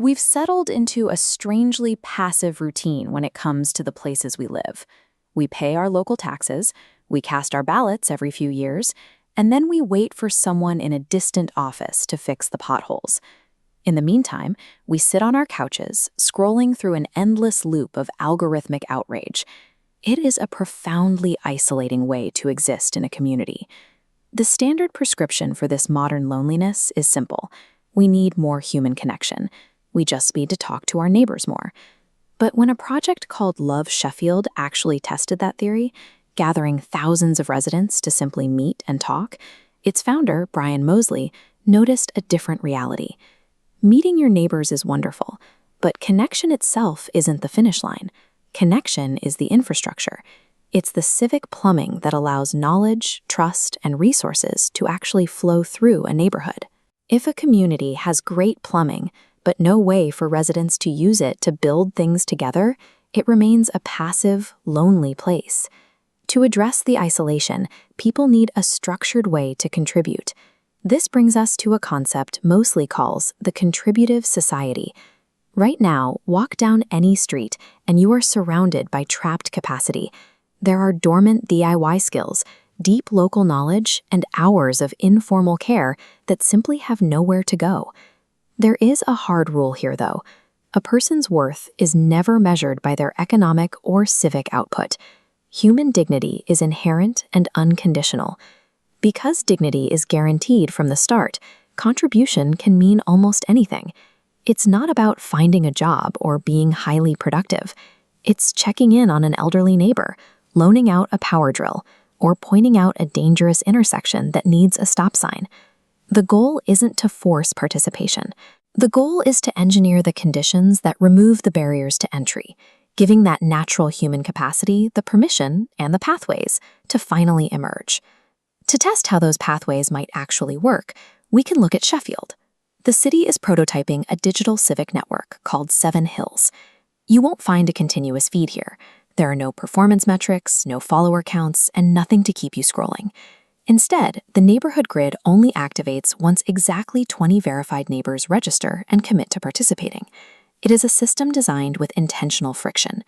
We've settled into a strangely passive routine when it comes to the places we live. We pay our local taxes, we cast our ballots every few years, and then we wait for someone in a distant office to fix the potholes. In the meantime, we sit on our couches, scrolling through an endless loop of algorithmic outrage. It is a profoundly isolating way to exist in a community. The standard prescription for this modern loneliness is simple. We need more human connection. We just need to talk to our neighbors more. But when a project called Love Sheffield actually tested that theory, gathering thousands of residents to simply meet and talk, its founder, Brian Moseley, noticed a different reality. Meeting your neighbors is wonderful, but connection itself isn't the finish line. Connection is the infrastructure. It's the civic plumbing that allows knowledge, trust, and resources to actually flow through a neighborhood. If a community has great plumbing, but no way for residents to use it to build things together, it remains a passive, lonely place. To address the isolation, people need a structured way to contribute. This brings us to a concept Moseley calls the contributive society. Right now, walk down any street and you are surrounded by trapped capacity. There are dormant DIY skills, deep local knowledge, and hours of informal care that simply have nowhere to go. There is a hard rule here, though. A person's worth is never measured by their economic or civic output. Human dignity is inherent and unconditional. Because dignity is guaranteed from the start, contribution can mean almost anything. It's not about finding a job or being highly productive. It's checking in on an elderly neighbor, loaning out a power drill, or pointing out a dangerous intersection that needs a stop sign. The goal isn't to force participation. The goal is to engineer the conditions that remove the barriers to entry, giving that natural human capacity the permission and the pathways to finally emerge. To test how those pathways might actually work, we can look at Sheffield. The city is prototyping a digital civic network called 7 Hills. You won't find a continuous feed here. There are no performance metrics, no follower counts, and nothing to keep you scrolling. Instead, the neighborhood grid only activates once exactly 20 verified neighbors register and commit to participating. It is a system designed with intentional friction.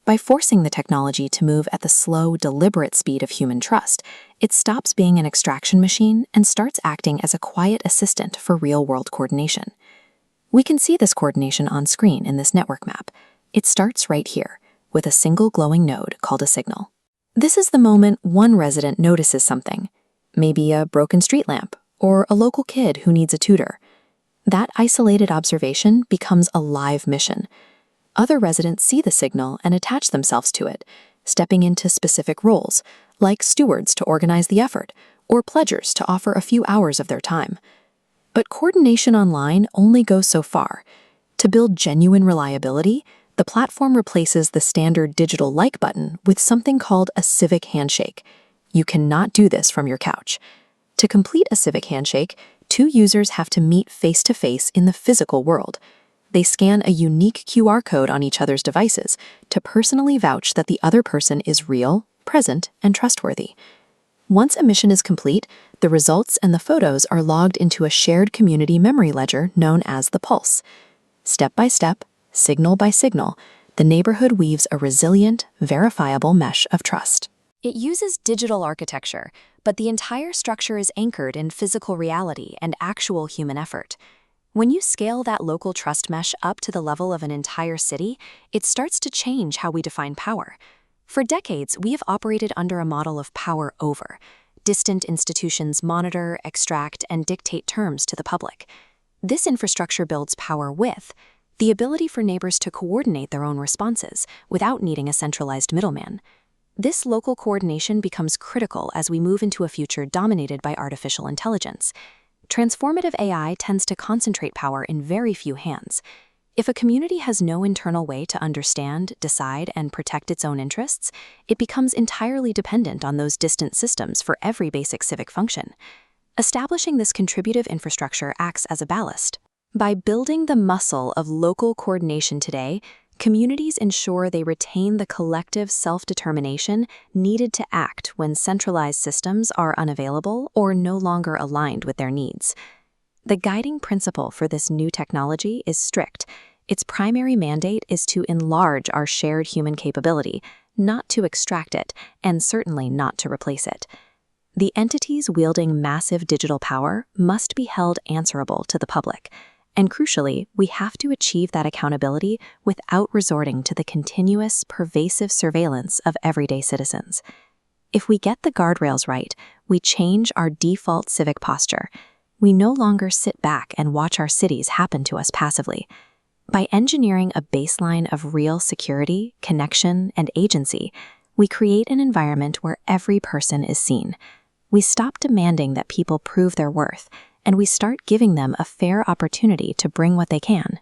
By forcing the technology to move at the slow, deliberate speed of human trust, it stops being an extraction machine and starts acting as a quiet assistant for real-world coordination. We can see this coordination on screen in this network map. It starts right here, with a single glowing node called a signal. This is the moment one resident notices something, maybe a broken street lamp or a local kid who needs a tutor. That isolated observation becomes a live mission. Other residents see the signal and attach themselves to it, stepping into specific roles, like stewards to organize the effort, or pledgers to offer a few hours of their time. But coordination online only goes so far. To build genuine reliability, the platform replaces the standard digital like button with something called a civic handshake. You cannot do this from your couch. To complete a civic handshake, 2 users have to meet face-to-face in the physical world. They scan a unique QR code on each other's devices to personally vouch that the other person is real, present, and trustworthy. Once a mission is complete, the results and the photos are logged into a shared community memory ledger known as the Pulse. Step by step, signal by signal, the neighborhood weaves a resilient, verifiable mesh of trust. It uses digital architecture, but the entire structure is anchored in physical reality and actual human effort. When you scale that local trust mesh up to the level of an entire city, it starts to change how we define power. For decades, we have operated under a model of power over. Distant institutions monitor, extract, and dictate terms to the public. This infrastructure builds power with the ability for neighbors to coordinate their own responses without needing a centralized middleman. This local coordination becomes critical as we move into a future dominated by artificial intelligence. Transformative AI tends to concentrate power in very few hands. If a community has no internal way to understand, decide, and protect its own interests, it becomes entirely dependent on those distant systems for every basic civic function. Establishing this contributive infrastructure acts as a ballast. By building the muscle of local coordination today, communities ensure they retain the collective self-determination needed to act when centralized systems are unavailable or no longer aligned with their needs. The guiding principle for this new technology is strict. Its primary mandate is to enlarge our shared human capability, not to extract it, and certainly not to replace it. The entities wielding massive digital power must be held answerable to the public. And crucially, we have to achieve that accountability without resorting to the continuous, pervasive surveillance of everyday citizens. If we get the guardrails right, we change our default civic posture. We no longer sit back and watch our cities happen to us passively. By engineering a baseline of real security, connection, and agency, we create an environment where every person is seen. We stop demanding that people prove their worth, and we start giving them a fair opportunity to bring what they can.